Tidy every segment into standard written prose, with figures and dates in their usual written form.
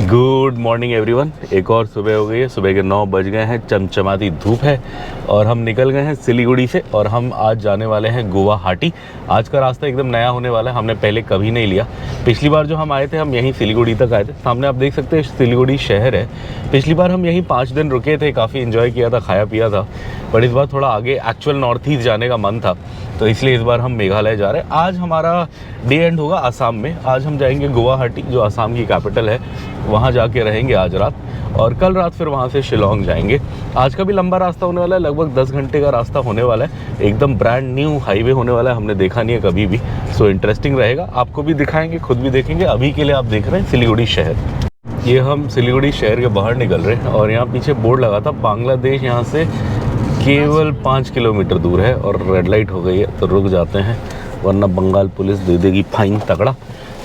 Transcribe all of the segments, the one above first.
Good morning everyone. एक और सुबह हो गई है, सुबह के 9 बज गए हैं, चमचमाती धूप है और हम निकल गए हैं सिलीगुड़ी से और हम आज जाने वाले हैं गुवाहाटी। आज का रास्ता एकदम नया होने वाला है, हमने पहले कभी नहीं लिया। पिछली बार जो हम आए थे हम यहीं सिलीगुड़ी तक आए थे, सामने आप देख सकते हैं सिलीगुड़ी शहर है। पिछली बार हम यहीं 5 दिन रुके थे, काफ़ी इन्जॉय किया था, खाया पिया था। बट इस बार थोड़ा आगे एक्चुअल नॉर्थ ईस्ट जाने का मन था, तो इसलिए इस बार हम मेघालय जा रहे हैं। आज हमारा डे एंड होगा आसाम में। आज हम जाएंगे गुवाहाटी, जो आसाम की कैपिटल है, वहाँ जाके रहेंगे आज रात और कल रात फिर वहाँ से शिलोंग जाएंगे। आज का भी लंबा रास्ता होने वाला है, लगभग 10 घंटे का रास्ता होने वाला है। एकदम ब्रांड न्यू हाईवे होने वाला है, हमने देखा नहीं है कभी भी। सो इंटरेस्टिंग रहेगा, आपको भी दिखाएंगे, खुद भी देखेंगे। अभी के लिए आप देख रहे हैं सिलीगुड़ी शहर। ये हम सिलीगुड़ी शहर के बाहर निकल रहे हैं और यहाँ पीछे बोर्ड लगा था बांग्लादेश यहाँ से केवल 5 किलोमीटर दूर है और रेड लाइट हो गई है, तो रुक जाते हैं वरना बंगाल पुलिस दे देगी फाइन तगड़ा।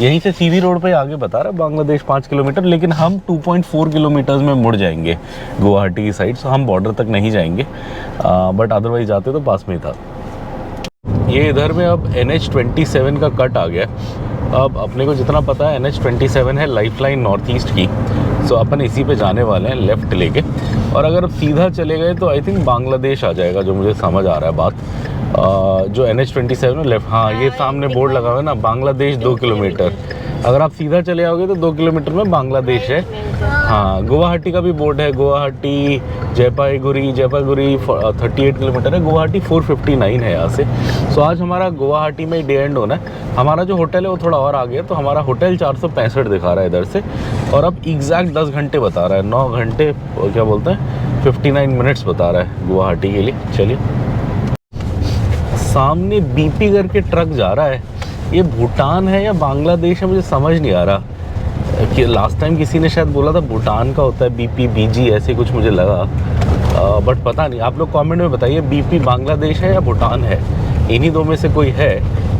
यहीं से सीधी रोड पे आगे बता रहा है बांग्लादेश 5 किलोमीटर, लेकिन हम 2.4 किलोमीटर्स में मुड़ जाएंगे गुवाहाटी की साइड। सो हम बॉर्डर तक नहीं जाएंगे, बट अदरवाइज जाते तो पास में ही था। ये इधर में अब NH27 का कट आ गया। अब अपने को जितना पता है NH27 है लाइफलाइन नॉर्थ ईस्ट की। सो अपन इसी पे जाने वाले हैं लेफ़्ट लेके, और अगर अब सीधा चले गए तो आई थिंक बांग्लादेश आ जाएगा, जो मुझे समझ आ रहा है बात। जो NH27 लेफ्ट, हाँ ये सामने बोर्ड लगा हुआ है ना, बांग्लादेश 2 किलोमीटर। अगर आप सीधा चले आओगे तो 2 किलोमीटर में बांग्लादेश है। हाँ, गुवाहाटी का भी बोर्ड है, गुवाहाटी जयपाईगुड़ी 38 किलोमीटर है, गुवाहाटी 459 है यहाँ से। सो आज हमारा गुवाहाटी में डे एंड होना है। हमारा जो होटल है वो थोड़ा और आगे है, तो हमारा होटल 465 दिखा रहा है इधर से, और अब एग्जैक्ट 10 घंटे बता रहा है, 9 घंटे क्या बोलते हैं 59 मिनट्स बता रहा है गुवाहाटी के लिए। चलिए, सामने BP करके ट्रक जा रहा है, ये भूटान है या बांग्लादेश है मुझे समझ नहीं आ रहा। कि लास्ट टाइम किसी ने शायद बोला था भूटान का होता है BP BG, ऐसे कुछ मुझे लगा, बट पता नहीं। आप लोग कमेंट में बताइए BP बांग्लादेश है या भूटान है, इन्हीं दो में से कोई है,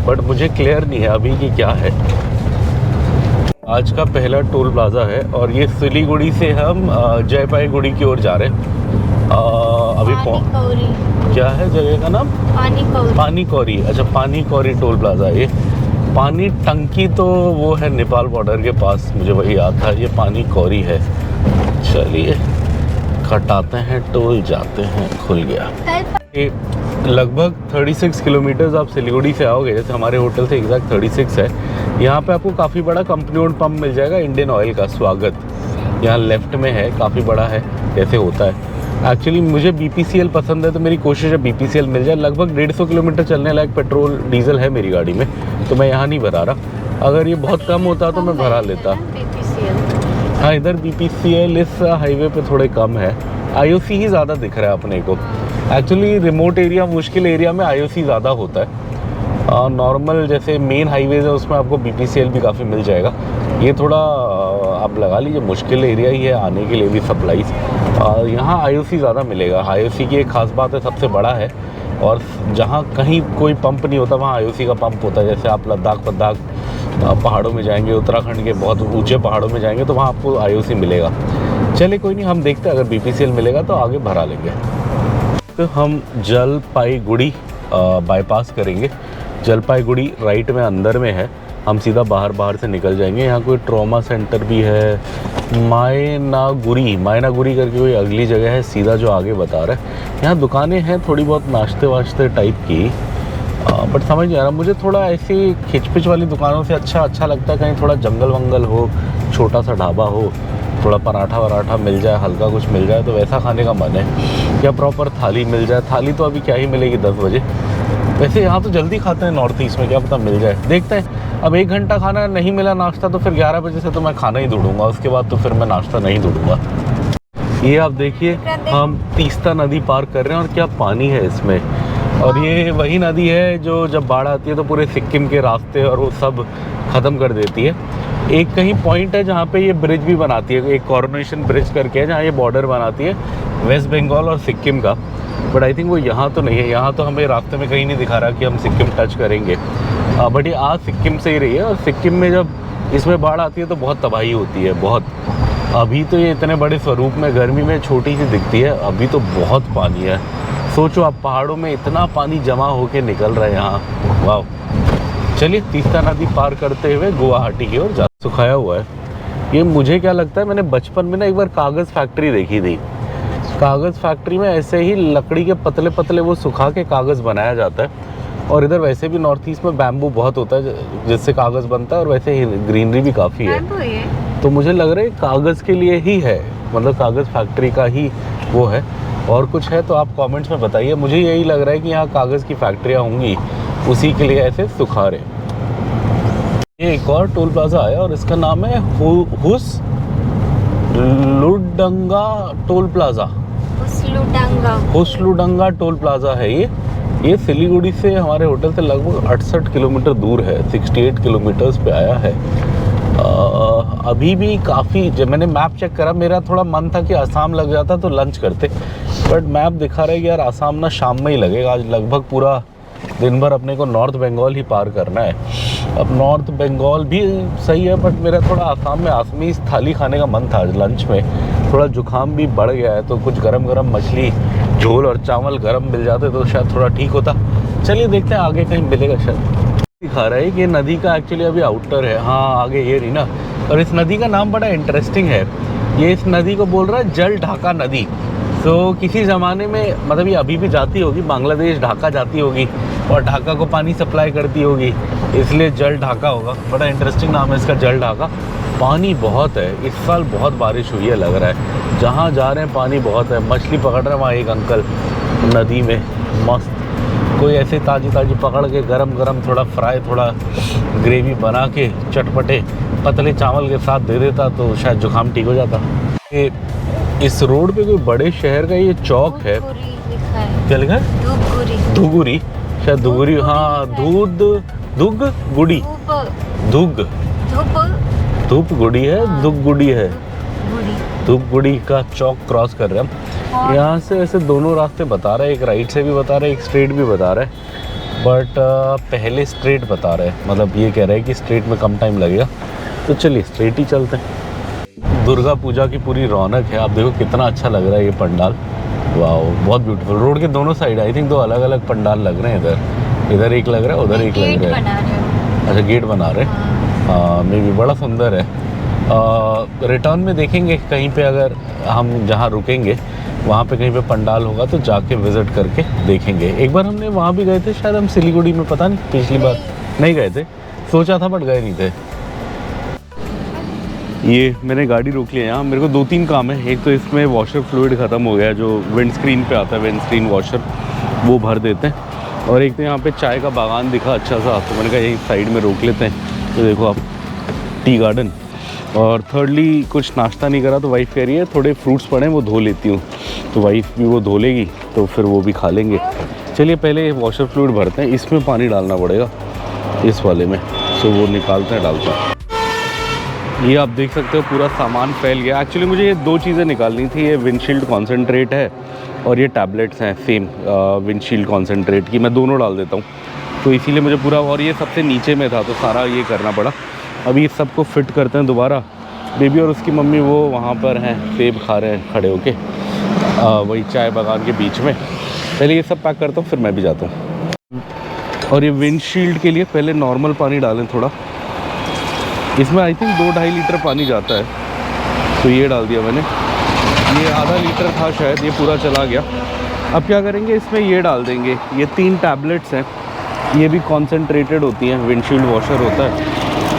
बट मुझे क्लियर नहीं है अभी कि क्या है। आज का पहला टोल प्लाजा है और ये सिलीगुड़ी से हम जयपाईगुड़ी की ओर जा रहे हैं। अभी क्या है जगह का नाम? पानी कौरी। अच्छा, पानी कौरी टोल प्लाजा। ये पानी टंकी तो वो है नेपाल बॉर्डर के पास, मुझे वही याद था। ये पानी कौरी है। चलिए कटाते हैं टोल, जाते हैं। खुल गया। लगभग 36 किलोमीटर्स आप सिलीगुड़ी से आओगे, जैसे हमारे होटल से एग्जैक्ट 36 है। यहाँ पे आपको काफ़ी बड़ा कंपनी ओन्ड पंप मिल जाएगा, इंडियन ऑयल का। स्वागत यहाँ लेफ्ट में है, काफ़ी बड़ा है, जैसे होता है। एक्चुअली मुझे BPCL पसंद है, तो मेरी कोशिश है BPCL मिल जाए। लगभग 150 किलोमीटर चलने लायक पेट्रोल डीजल है मेरी गाड़ी में, तो मैं यहाँ नहीं भरा रहा। अगर ये बहुत कम होता तो मैं भरा लेता। हाँ, इधर BPCL इस हाईवे पे थोड़े कम है। IOC ही ज़्यादा दिख रहा है अपने को। एक्चुअली रिमोट एरिया, मुश्किल एरिया में IOC ज़्यादा होता है। नॉर्मल जैसे मेन हाईवेज है उसमें आपको BPCL भी काफ़ी मिल जाएगा। ये थोड़ा आप लगा लीजिए मुश्किल एरिया ही है आने के लिए भी सप्लाईज। यहाँ IOC ज़्यादा मिलेगा। IOC की एक ख़ास बात है, सबसे बड़ा है, और जहाँ कहीं कोई पंप नहीं होता वहाँ IOC का पंप होता है। जैसे आप लद्दाख पहाड़ों में जाएंगे, उत्तराखंड के बहुत ऊंचे पहाड़ों में जाएंगे, तो वहाँ आपको IOC मिलेगा। चलिए कोई नहीं, हम देखते हैं, अगर BPCL मिलेगा तो आगे भरा लेंगे। तो हम जलपाईगुड़ी बाईपास करेंगे। जलपाईगुड़ी राइट में अंदर में है, हम सीधा बाहर से निकल जाएंगे। यहाँ कोई ट्रॉमा सेंटर भी है, मायनागुरी करके कोई अगली जगह है, सीधा जो आगे बता रहा है। यहाँ दुकानें हैं थोड़ी बहुत नाश्ते वाश्ते टाइप की, बट समझ नहीं आ रहा मुझे। थोड़ा ऐसी खिचपिच वाली दुकानों से अच्छा लगता है कहीं थोड़ा जंगल वंगल हो, छोटा सा ढाबा हो, थोड़ा पराठा वराठा मिल जाए, हल्का कुछ मिल जाए, तो वैसा खाने का मन है। या प्रॉपर थाली मिल जाए। थाली तो अभी क्या ही मिलेगी 10 बजे। वैसे यहाँ तो जल्दी खाते हैं नॉर्थ ईस्ट में, क्या पता मिल जाए, देखते हैं। अब 1 घंटा खाना नहीं मिला नाश्ता, तो फिर 11 बजे से तो मैं खाना ही ढूंढूंगा, उसके बाद तो फिर मैं नाश्ता नहीं ढूंढूंगा। ये आप देखिए, हम तीस्ता नदी पार कर रहे हैं और क्या पानी है इसमें। और ये वही नदी है जो जब बाढ़ आती है तो पूरे सिक्किम के रास्ते और वो सब ख़त्म कर देती है। एक कहीं पॉइंट है जहाँ पे ये ब्रिज भी बनाती है, एक कॉर्पोरेशन ब्रिज करके है, जहाँ ये बॉर्डर बनाती है वेस्ट बंगाल और सिक्किम का। बट आई थिंक वो यहाँ तो नहीं है। यहाँ तो हमें रास्ते में कहीं नहीं दिखा रहा कि हम सिक्किम टच करेंगे। बट ये आज सिक्किम से ही रही है, और सिक्किम में जब इसमें बाढ़ आती है तो बहुत तबाही होती है, बहुत। अभी तो ये इतने बड़े स्वरूप में गर्मी में छोटी सी दिखती है, अभी तो बहुत पानी है। सोचो आप, पहाड़ों में इतना पानी जमा होके निकल रहा है यहाँ। वाह। चलिए तीस्ता नदी पार करते हुए गुवाहाटी की ओर जा। सुखाया हुआ है ये मुझे क्या लगता है, मैंने बचपन में ना एक बार कागज़ फैक्ट्री देखी थी। कागज़ फैक्ट्री में ऐसे ही लकड़ी के पतले पतले वो सुखा के कागज़ बनाया जाता है। और इधर वैसे भी नॉर्थ ईस्ट में बैम्बू बहुत होता है जिससे कागज़ बनता है, और वैसे ही ग्रीनरी भी काफ़ी है। तो मुझे लग रहा है कागज़ के लिए ही है, मतलब कागज़ फैक्ट्री का ही वो है। और कुछ है तो आप कमेंट्स में बताइए। मुझे यही लग रहा है कि यहाँ कागज़ की फैक्ट्रियाँ होंगी, उसी के लिए ऐसे सुखा रहे। ये एक और टोल प्लाजा आया और इसका नाम है हुसलुडंगा टोल प्लाजा। हुसलुडंगा टोल प्लाजा है ये सिलीगुड़ी से हमारे होटल से लगभग 68 किलोमीटर दूर है, 68 किलोमीटर्स पे आया है। अभी भी काफ़ी, जब मैंने मैप चेक करा, मेरा थोड़ा मन था कि आसाम लग जाता तो लंच करते, बट मैप दिखा रहा है कि यार आसाम ना शाम में ही लगेगा। आज लगभग पूरा दिन भर अपने को नॉर्थ बंगाल ही पार करना है। अब नॉर्थ बंगाल भी सही है, बट मेरा थोड़ा आसाम में आसामीज़ थाली खाने का मन था आज लंच में। थोड़ा जुकाम भी बढ़ गया है, तो कुछ गरम गरम मछली झोल और चावल गरम मिल जाते तो शायद थोड़ा ठीक होता। चलिए देखते हैं आगे कहीं मिलेगा शायद। दिखा रहा है कि नदी का एक्चुअली अभी आउटर है। हाँ आगे ये रही ना। और इस नदी का नाम बड़ा इंटरेस्टिंग है। ये इस नदी को बोल रहा है जल ढाका नदी। तो किसी ज़माने में, मतलब ये अभी भी जाती होगी, बांग्लादेश ढाका जाती होगी और ढाका को पानी सप्लाई करती होगी, इसलिए जल ढाका होगा। बड़ा इंटरेस्टिंग नाम है इसका, जल ढाका। पानी बहुत है, इस साल बहुत बारिश हुई है लग रहा है। जहाँ जा रहे हैं पानी बहुत है। मछली पकड़ रहे हैं वहाँ एक अंकल नदी में, मस्त। कोई ऐसे ताज़ी ताज़ी पकड़ के गरम गरम थोड़ा फ्राई, थोड़ा ग्रेवी बना के चटपटे पतले चावल के साथ दे देता तो शायद जुकाम ठीक हो जाता। ये इस रोड पे कोई बड़े शहर का ये चौक है, क्या लिखा है? धुगुरी, शायद धुगुरी। हाँ धुगुड़ी, धूपगुड़ी है, धुगुड़ी है। धूपगुड़ी का चौक क्रॉस कर रहे हैं हम। यहाँ से ऐसे दोनों रास्ते बता रहे हैं, एक राइट से भी बता रहे हैं, एक स्ट्रेट भी बता रहे हैं, बट पहले स्ट्रेट बता रहे हैं। मतलब ये कह रहे हैं कि स्ट्रेट में कम टाइम लगेगा, तो चलिए स्ट्रेट ही चलते हैं। दुर्गा पूजा की पूरी रौनक है। आप देखो कितना अच्छा लग रहा है ये पंडाल। वाह बहुत ब्यूटीफुल। रोड के दोनों साइड आई थिंक 2 अलग अलग पंडाल लग रहे हैं। इधर एक लग रहा है, उधर एक लग रहा है। अच्छा गेट बना रहे हैं। हाँ मे भी बड़ा सुंदर है। रिटर्न में देखेंगे कहीं पे, अगर हम जहाँ रुकेंगे वहाँ पे कहीं पे पंडाल होगा तो जाके विज़िट करके देखेंगे। एक बार हमने वहाँ भी गए थे शायद हम सिलीगुड़ी में, पता नहीं पिछली बार नहीं गए थे, सोचा था बट गए नहीं थे। ये मैंने गाड़ी रोक लिया यहाँ, मेरे को 2-3 काम है। एक तो इसमें वॉशर फ्लूइड ख़त्म हो गया जो विंड स्क्रीन पे आता है, विंड स्क्रीन वॉशर, वो भर देते हैं। और एक तो यहाँ पे चाय का बागान दिखा अच्छा सा, तो मैंने कहा यही साइड में रोक लेते हैं। तो देखो आप टी गार्डन। और थर्डली कुछ नाश्ता नहीं करा तो वाइफ कह रही है थोड़े फ्रूट्स पड़े हैं वो धो लेती हूँ, तो वाइफ भी वो धो लेगी तो फिर वो भी खा लेंगे। चलिए पहले वॉशर फ्लूइड भरते हैं, इसमें पानी डालना पड़ेगा इस वाले में, सो वो निकालते हैं डालते हैं। ये आप देख सकते हो पूरा सामान फैल गया। एक्चुअली मुझे ये 2 चीज़ें निकालनी थी, ये विंडशील्ड कॉन्सेंट्रेट है और ये टैबलेट्स हैं सेम विंडशील्ड कॉन्सेंट्रेट की, मैं दोनों डाल देता हूँ। तो इसीलिए मुझे पूरा, और ये सबसे नीचे में था तो सारा ये करना पड़ा। अभी इस सबको फिट करते हैं दोबारा। बेबी और उसकी मम्मी वो वहाँ पर हैं, सेब खा रहे हैं खड़े होके, वही चाय बागान के बीच में। पहले ये सब पैक करता हूँ फिर मैं भी जाता हूँ। और ये विंडशील्ड के लिए पहले नॉर्मल पानी डालें थोड़ा, इसमें आई थिंक 2-2.5 लीटर पानी जाता है, तो ये डाल दिया मैंने। ये आधा लीटर था शायद, ये पूरा चला गया। अब क्या करेंगे, इसमें ये डाल देंगे, ये 3 टैबलेट्स हैं, ये भी कॉन्सेंट्रेटेड होती हैं, विंडशील्ड वॉशर होता है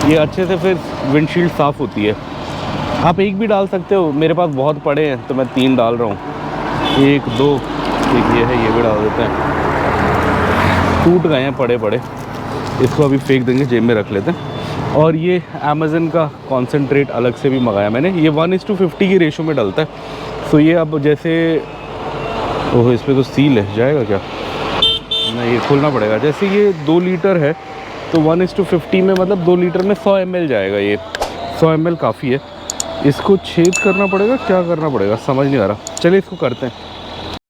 ये, अच्छे से फिर विंडशील्ड साफ़ होती है। आप एक भी डाल सकते हो, मेरे पास बहुत पड़े हैं तो मैं 3 डाल रहा हूँ। 1 2 एक ये है, ये भी डाल देते हैं। टूट गए हैं पड़े पड़े, इसको अभी फेंक देंगे, जेब में रख लेते हैं। और ये अमेज़न का कॉन्सेंट्रेट अलग से भी मंगाया मैंने, ये 1:50 की रेशो में डलता है। तो ये अब जैसे, ओह इस पर तो सील है, जाएगा क्या? नहीं ये खोलना पड़ेगा। जैसे ये 2 लीटर है तो 1:50 में मतलब 2 लीटर में 100 ml जाएगा। ये 100 ml काफ़ी है। इसको छेद करना पड़ेगा, क्या करना पड़ेगा समझ नहीं आ रहा। चलिए इसको करते हैं।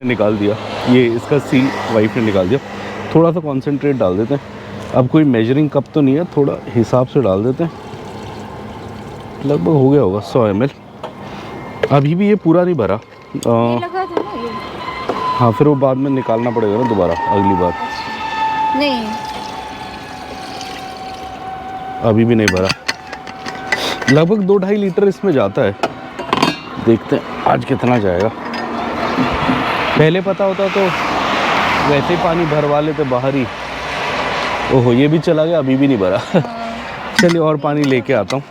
निकाल दिया, ये इसका सील वाइफ ने निकाल दिया। थोड़ा सा कॉन्सेंट्रेट डाल देते हैं। अब कोई मेजरिंग कप तो नहीं है, थोड़ा हिसाब से डाल देते हैं। लगभग हो गया होगा 100 ml। अभी भी ये पूरा नहीं भरा। हाँ फिर वो बाद में निकालना पड़ेगा ना दोबारा अगली बार। नहीं अभी भी नहीं भरा। लगभग 2-2.5 लीटर इसमें जाता है। देखते हैं आज कितना जाएगा। पहले पता होता तो वैसे ही पानी भरवा लेते बाहर ही। ओहो, ये भी चला गया, अभी भी नहीं भरा। चलिए और पानी लेके आता हूँ।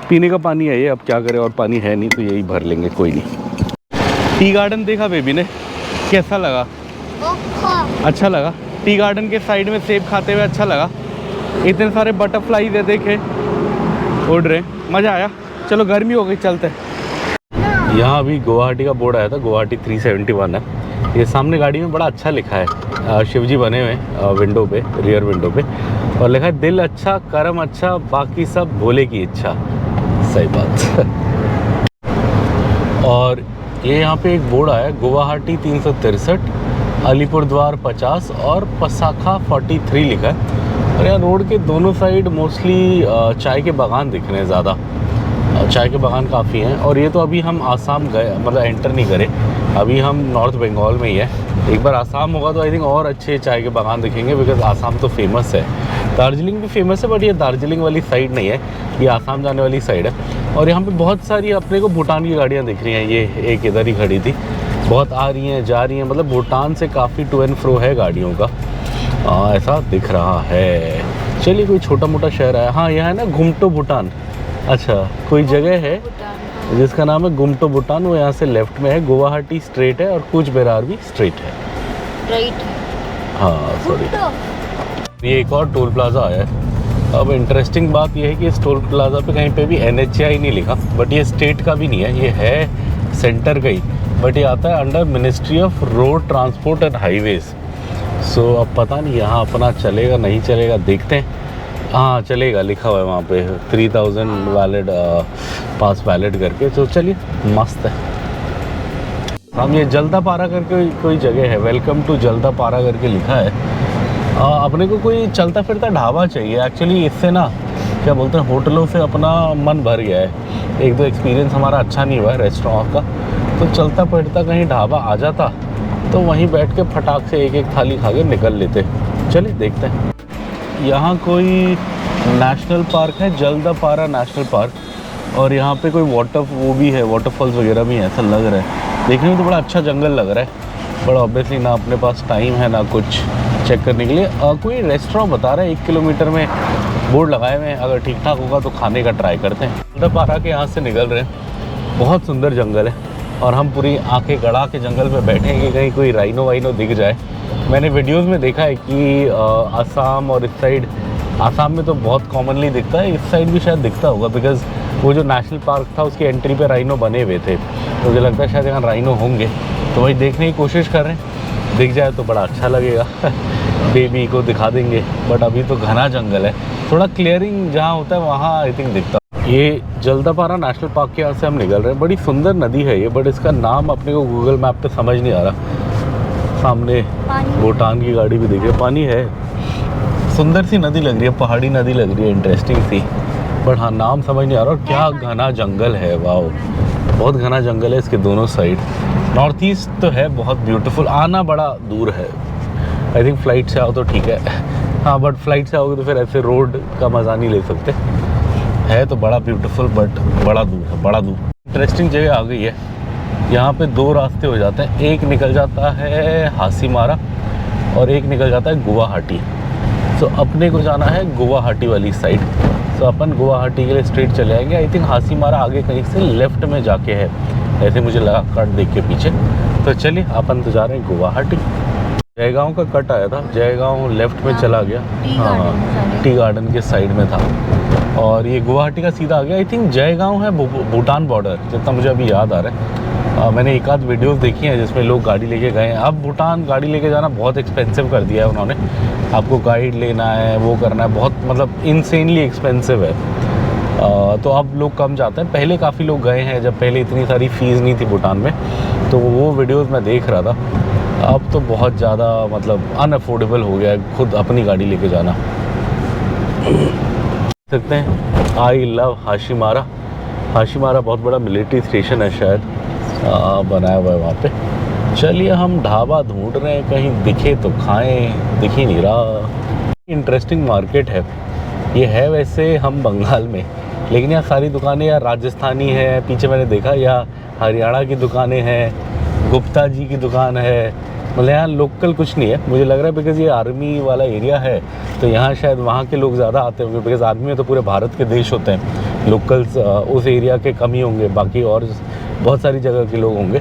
पीने का पानी है ये, अब क्या करें, और पानी है नहीं तो यही भर लेंगे, कोई नहीं। टी गार्डन देखा बेबी ने, कैसा लगा? अच्छा लगा। टी गार्डन के साइड में सेब खाते हुए अच्छा लगा। इतने सारे बटरफ्लाई है, देखे उड़ रहे, मज़ा आया। चलो गर्मी हो गई, चलते हैं। यहाँ अभी गुवाहाटी का बोर्ड आया था, गुवाहाटी 371 है। ये सामने गाड़ी में बड़ा अच्छा लिखा है, शिवजी बने हुए विंडो पे, रियर विंडो पे, और लिखा है दिल अच्छा कर्म अच्छा बाकी सब भोले की इच्छा। सही बात। और ये यहाँ पे एक बोर्ड आया, गुवाहाटी 363, अलीपुरद्वार 50 और पसाखा 43 लिखा है। और यहाँ रोड के दोनों साइड मोस्टली चाय के बागान दिख रहे हैं ज़्यादा। चाय के बागान काफ़ी हैं। और ये तो अभी हम आसाम गए, मतलब एंटर नहीं करे, अभी हम नॉर्थ बंगाल में ही है। एक बार आसाम होगा तो आई थिंक और अच्छे चाय के बागान दिखेंगे, बिकॉज आसाम तो फेमस है। दार्जिलिंग भी फेमस है, बट ये दार्जिलिंग वाली साइड नहीं है, ये आसाम जाने वाली साइड है। और यहाँ पे बहुत सारी अपने को भूटान की गाड़ियाँ दिख रही हैं। ये एक इधर ही खड़ी थी, बहुत आ रही हैं जा रही हैं, मतलब भूटान से काफ़ी टू एंड फ्रो है गाड़ियों का, ऐसा दिख रहा है। चलिए कोई छोटा मोटा शहर है। हाँ, यह है ना गुम्टो भूटान। अच्छा, कोई जगह है जिसका नाम है गुम्टो भूटान, वो यहाँ से लेफ्ट में है। गुवाहाटी स्ट्रेट है और कूच बिहार भी स्ट्रेट है, राइट। हाँ सॉरी। ये एक और टोल प्लाजा आया है। अब इंटरेस्टिंग बात यह है कि इस टोल प्लाजा पे कहीं पे भी NHAI नहीं लिखा, बट ये स्टेट का भी नहीं है, ये है सेंटर का ही, बट ये आता है under ministry of road transport and highways. So अब पता नहीं यहाँ अपना चलेगा नहीं चलेगा, देखते हैं। हाँ चलेगा, लिखा हुआ है वहाँ पे 3000 वैलिड पास वैलिड करके। तो चलिए मस्त है। हम ये जल्दापारा करके कोई जगह है, वेलकम टू जल्दापारा करके लिखा है। अपने को कोई चलता फिरता ढाबा चाहिए एक्चुअली। इससे ना क्या बोलते हैं, होटलों से अपना मन भर गया है। एक दो एक्सपीरियंस हमारा अच्छा नहीं हुआ है रेस्टोरेंट का, तो चलता फिरता कहीं ढाबा आ जाता तो वहीं बैठ के फटाक से एक एक थाली खा के निकल लेते। चलिए देखते हैं। यहाँ कोई नेशनल पार्क है, जल्दापारा नेशनल पार्क, और यहाँ पे कोई वो भी है, वाटरफॉल्स वगैरह भी है, ऐसा लग रहा है। देखने में तो बड़ा अच्छा जंगल लग रहा है, बट ऑब्वियसली ना अपने पास टाइम है ना कुछ चेक करने के लिए। कोई रेस्टोरेंट बता रहा है 1 किलोमीटर में, बोर्ड लगाए हुए हैं, अगर ठीक ठाक होगा तो खाने का ट्राई करते हैं। जल्दापारा के यहाँ से निकल रहे हैं, बहुत सुंदर जंगल है, और हम पूरी आंखें गड़ा के जंगल में बैठे हैं कि कहीं कोई राइनो वाइनो दिख जाए। मैंने वीडियोस में देखा है कि आसाम और इस साइड, आसाम में तो बहुत कॉमनली दिखता है, इस साइड भी शायद दिखता होगा, बिकॉज़ वो जो नेशनल पार्क था उसकी एंट्री पे राइनो बने हुए थे, तो मुझे लगता है शायद यहाँ राइनो होंगे। तो वही देखने की कोशिश कर रहे हैं, दिख जाए तो बड़ा अच्छा लगेगा। बेबी को दिखा देंगे, बट अभी तो घना जंगल है, थोड़ा क्लियरिंग जहाँ होता है वहाँ आई थिंक दिखता है। ये जल्दापारा नेशनल पार्क के यहाँ से हम निकल रहे हैं। बड़ी सुंदर नदी है ये, बट इसका नाम अपने को गूगल मैप पे समझ नहीं आ रहा। सामने भूटान की गाड़ी भी दिख रही है, पानी है, सुंदर सी नदी लग रही है, पहाड़ी नदी लग रही है, इंटरेस्टिंग सी, बट हाँ नाम समझ नहीं आ रहा। और क्या घना जंगल है, वाह, बहुत घना जंगल है इसके दोनों साइड। नॉर्थ ईस्ट तो है बहुत ब्यूटीफुल, आना बड़ा दूर है। आई थिंक फ़्लाइट से आओ तो ठीक है, हाँ, बट फ्लाइट से आओगे तो फिर ऐसे रोड का मज़ा नहीं ले सकते। है तो बड़ा ब्यूटीफुल, बट बड़ा दूर है, बड़ा दूर। इंटरेस्टिंग जगह आ गई है। यहाँ पे 2 रास्ते हो जाते हैं, एक निकल जाता है हासीमारा और एक निकल जाता है गुवाहाटी। तो अपने को जाना है गुवाहाटी वाली साइड, तो अपन गुवाहाटी के लिए स्ट्रेट चले आएंगे। आई थिंक हासीमारा आगे कहीं से लेफ्ट में जाके है, ऐसे मुझे लगा कट देख के पीछे। तो चलिए अपन तो जा रहे हैं गुवाहाटी। जयगांव का कट आया था, जयगांव लेफ्ट में चला गया, हाँ टी गार्डन के साइड में था, और ये गुवाहाटी का सीधा आ गया। आई थिंक जयगांव है भूटान बॉर्डर, जितना मुझे अभी याद आ रहा है। मैंने एक आध वीडियोस देखी हैं जिसमें लोग गाड़ी लेके गए हैं। अब भूटान गाड़ी लेके जाना बहुत एक्सपेंसिव कर दिया है उन्होंने, आपको गाइड लेना है, वो करना है, बहुत मतलब इनसेनली एक्सपेंसिव है। तो अब लोग कम जाते हैं, पहले काफ़ी लोग गए हैं जब पहले इतनी सारी फ़ीस नहीं थी भूटान में, तो वो वीडियोज़ मैं देख रहा था। अब तो बहुत ज़्यादा मतलब अनअफोर्डेबल हो गया है खुद अपनी गाड़ी लेके जाना। सकते हैं आई लव हाशीमारा। हाशीमारा बहुत बड़ा मिलिट्री स्टेशन है शायद, बनाया हुआ है वहाँ पे। चलिए हम ढाबा ढूंढ रहे हैं, कहीं दिखे तो खाएं, दिख ही नहीं रहा। इंटरेस्टिंग मार्केट है ये, है वैसे हम बंगाल में, लेकिन यहाँ सारी दुकानें या राजस्थानी है, पीछे मैंने देखा, या हरियाणा की दुकानें हैं, गुप्ता जी की दुकान है। मतलब यहाँ लोकल कुछ नहीं है मुझे लग रहा है, बिकॉज़ ये आर्मी वाला एरिया है तो यहाँ शायद वहाँ के लोग ज़्यादा आते होंगे, बिकॉज़ आर्मी में तो पूरे भारत के देश होते हैं, लोकल्स उस एरिया के कम ही होंगे, बाकी और बहुत सारी जगह के लोग होंगे,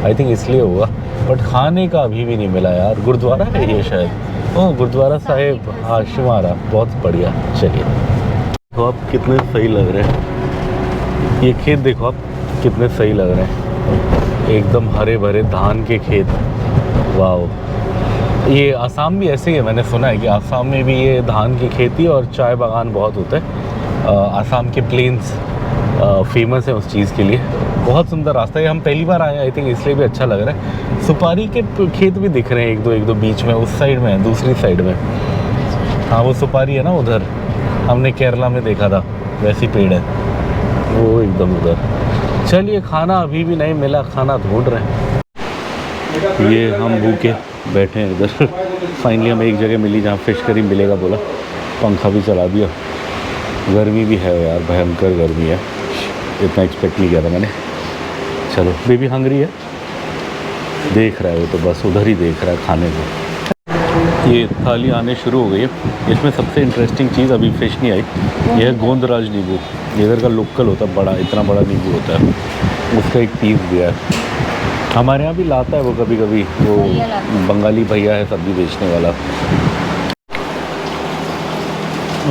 आई थिंक इसलिए होगा। बट खाने का अभी भी नहीं मिला यार। गुरुद्वारा है ये शायद, ओह गुरुद्वारा साहिब हाशिमारा, बहुत बढ़िया। चलिए, तो आप कितने सही लग रहे हैं, ये खेत देखो आप कितने सही लग रहे हैं, एकदम हरे भरे धान के खेत। वाह, ये आसाम भी ऐसे ही है, मैंने सुना है कि आसाम में भी ये धान की खेती और चाय बागान बहुत होते हैं। आसाम के प्लेन्स फेमस है उस चीज़ के लिए। बहुत सुंदर रास्ता है, हम पहली बार आए आई थिंक, इसलिए भी अच्छा लग रहा है। सुपारी के खेत भी दिख रहे हैं एक दो बीच में, उस साइड में, दूसरी साइड में। हाँ वो सुपारी है ना उधर, हमने केरला में देखा था, वैसी पेड़ है वो एकदम उधर। चलिए, खाना अभी भी नहीं मिला, खाना ढूंढ रहे हैं। ये हम भूखे बैठे हैं इधर। फाइनली हमें एक जगह मिली जहाँ फिश करी मिलेगा बोला, पंखा भी चला दिया। गर्मी भी है यार, भयंकर गर्मी है, इतना एक्सपेक्ट नहीं किया था मैंने। चलो, बेबी हंगरी है, देख रहा है वो तो, बस उधर ही देख रहा है खाने को। ये थाली आने शुरू हो गई है। इसमें सबसे इंटरेस्टिंग चीज़, अभी फिश नहीं आई, यह है गोंदराज नींबू। इधर का लोकल होता है, बड़ा, इतना बड़ा नींबू होता है, उसका एक पीस दिया है। हमारे यहाँ भी लाता है वो कभी कभी, वो बंगाली भैया है सब्ज़ी बेचने वाला।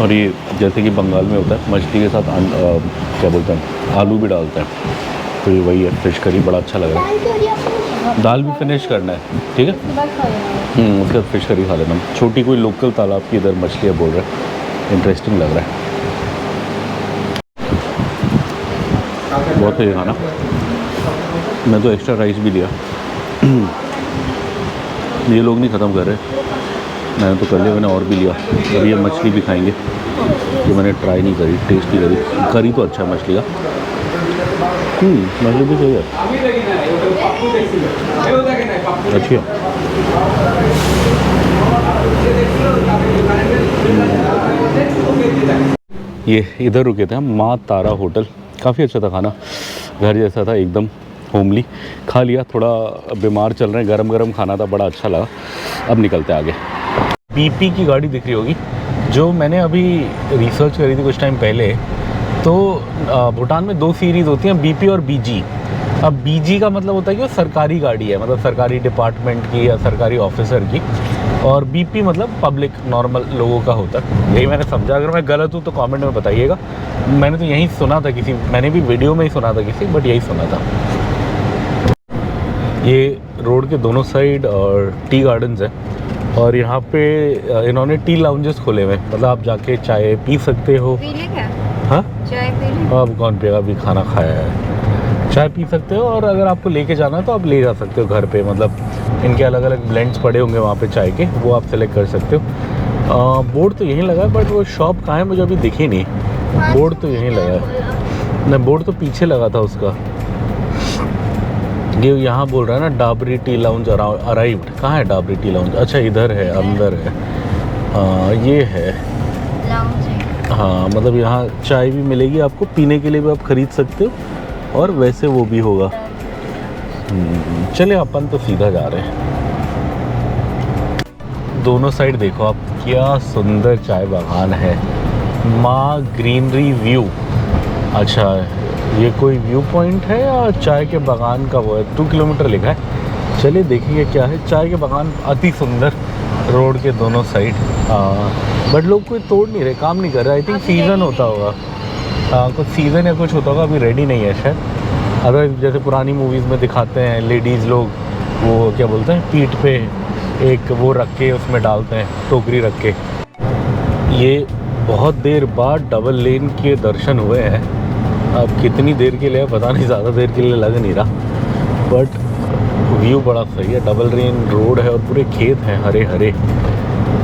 और ये जैसे कि बंगाल में होता है, मछली के साथ क्या बोलते हैं, आलू भी डालते हैं, तो ये वही है फिश करी, बड़ा अच्छा लग रहा है। दाल भी फिनिश करना है, ठीक है, उसके बाद फिश करी खा लेना। छोटी कोई लोकल तालाब की इधर मछलियाँ बोल रहे हैं, इंटरेस्टिंग लग रहा है, बहुत है ये खाना। मैं तो एक्स्ट्रा राइस भी लिया, ये लोग नहीं ख़त्म कर रहे, मैंने तो कर लिया, मैंने और भी लिया। अभी ये मछली भी खाएंगे, जो मैंने ट्राई नहीं करी, टेस्ट नहीं करी। करी तो अच्छा है मछली का, मछली भी सही है, अच्छी है। ये इधर रुके थे हम, माँ तारा होटल, काफ़ी अच्छा था खाना, घर जैसा था एकदम, होमली। खा लिया, थोड़ा बीमार चल रहे हैं, गरम गरम खाना था, बड़ा अच्छा लगा। अब निकलते आगे। बीपी की गाड़ी दिख रही होगी, जो मैंने अभी रिसर्च करी थी कुछ टाइम पहले, तो भूटान में 2 सीरीज़ होती हैं, बीपी और बीजी। अब बीजी का मतलब होता है कि वो सरकारी गाड़ी है, मतलब सरकारी डिपार्टमेंट की या सरकारी ऑफिसर की, और बीपी मतलब पब्लिक नॉर्मल लोगों का होता है, यही मैंने समझा। अगर मैं गलत हूँ तो कमेंट में बताइएगा। मैंने तो यही सुना था, किसी, मैंने भी वीडियो में ही सुना था किसी, बट यही सुना था। ये रोड के दोनों साइड और टी गार्डन्स है, और यहाँ पे इन्होंने टी लाउंजेस खोले हुए, मतलब आप जाके चाय पी सकते हो। हाँ, चाय पी लें, अब कौन पिएगा, अभी खाना खाया है। चाय पी सकते हो, और अगर आपको लेके जाना है तो आप ले जा सकते हो घर पे, मतलब इनके अलग अलग ब्लेंड्स पड़े होंगे वहाँ पे चाय के, वो आप सेलेक्ट कर सकते हो। बोर्ड तो यहीं लगा है, बट वो शॉप कहाँ है मुझे अभी दिखी नहीं। बोर्ड तो यहीं लगा है, नहीं बोर्ड तो पीछे लगा था उसका। ये यहाँ बोल रहा है ना, डाबरी टी लाउंज अराइव्ड। कहाँ है डाबरी टी लाउंज? अच्छा इधर है, अंदर है। ये है, हाँ, मतलब यहाँ चाय भी मिलेगी आपको, पीने के लिए भी आप ख़रीद सकते हो, और वैसे वो भी होगा। चले, अपन तो सीधा जा रहे हैं। दोनों साइड देखो आप, क्या सुंदर चाय बागान है। माँ ग्रीनरी व्यू, अच्छा ये कोई व्यू पॉइंट है या चाय के बागान का वो है? 2 किलोमीटर लिखा है, चलिए देखेंगे क्या है। चाय के बागान अति सुंदर, रोड के दोनों साइड, बट लोग कोई तोड़ नहीं रहे, काम नहीं कर रहे। आई थिंक सीज़न होता होगा, कुछ सीज़न या कुछ होता होगा, अभी रेडी नहीं है शायद। अगर जैसे पुरानी मूवीज़ में दिखाते हैं, लेडीज़ लोग वो क्या बोलते हैं, पीठ पे एक वो रख के उसमें डालते हैं, टोकरी रख के। ये बहुत देर बाद डबल लेन के दर्शन हुए हैं। अब कितनी देर के लिए पता नहीं, ज़्यादा देर के लिए लग नहीं रहा, बट व्यू बड़ा सही है। डबल लेन रोड है और पूरे खेत हैं हरे हरे।